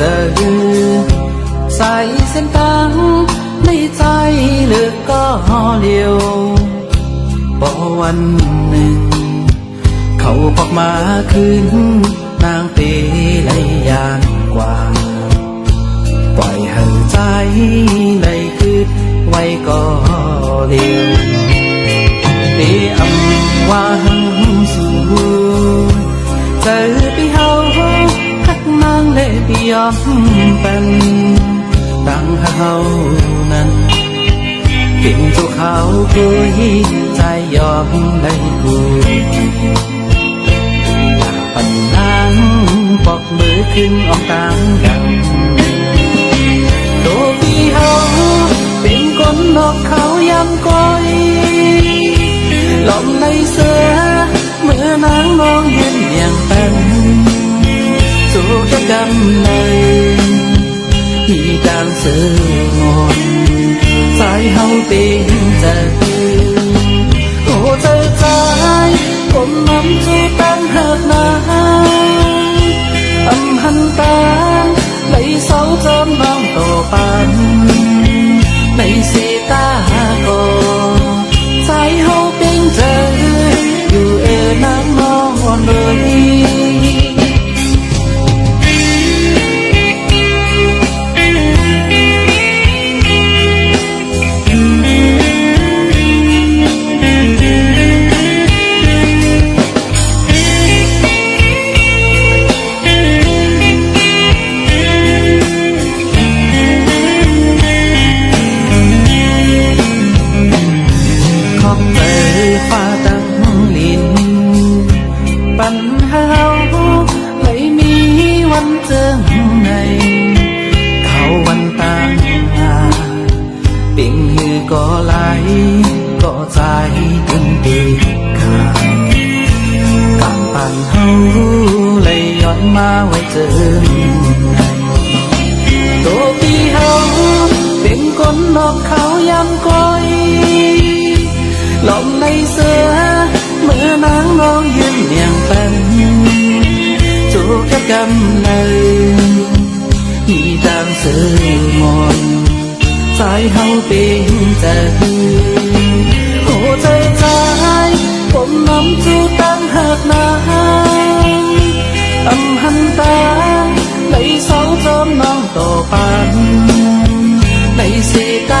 จอใส่เส้นตังในใจเลือกก็เลี้ยวพอวันหนึ่งเขาพอกมาคืนนางเปเลยยานกว่าปล่อยให้ใจได้คืดไว้ก็เลี้ยวเตียมว่าหังสู่เจอปีเฮาฮักนางเลยปียอมเป็นดังเฮานั้นเก่งตัวเขาคุยใจยอมได้คุยปัญหาปอกมือขึ้นออกตามกันตัวพี่เฮาเป็นคนนอกเขายำก้อยหลอมในเสือเมื่อนางมองเห็นอย่างเป็นสู่จะกำเลยที่กลางเสืองอนใจเฮาเป็นใจโอ้ใจใจผมน้ำจูตั้งหักนาหันตาไหลเสาจอมน้องโตปันในสีตาก็ใจเฮาเป็นใจอยู่น้ำนอนเลยปัญหาไม่มีวันเจอในเขาวันต่างหาปิ่งมือก็ไหลก็ใจถึงตีขาดกำปันเฮาเลยย้อนมาไว้เจอในตัวพี่เฮาเป็นคนนอกเขายำก้อยหลอมในเสือเมื่อนางมองยืนอย่างเป็นจูบกับกำเลยที่ตามเสือมอนใจเฮาเป็นใจโอ้ใจใจผมน้ำจูตั้งหักนางหันตาไหลเสาจอมน้องโตปันในสีตา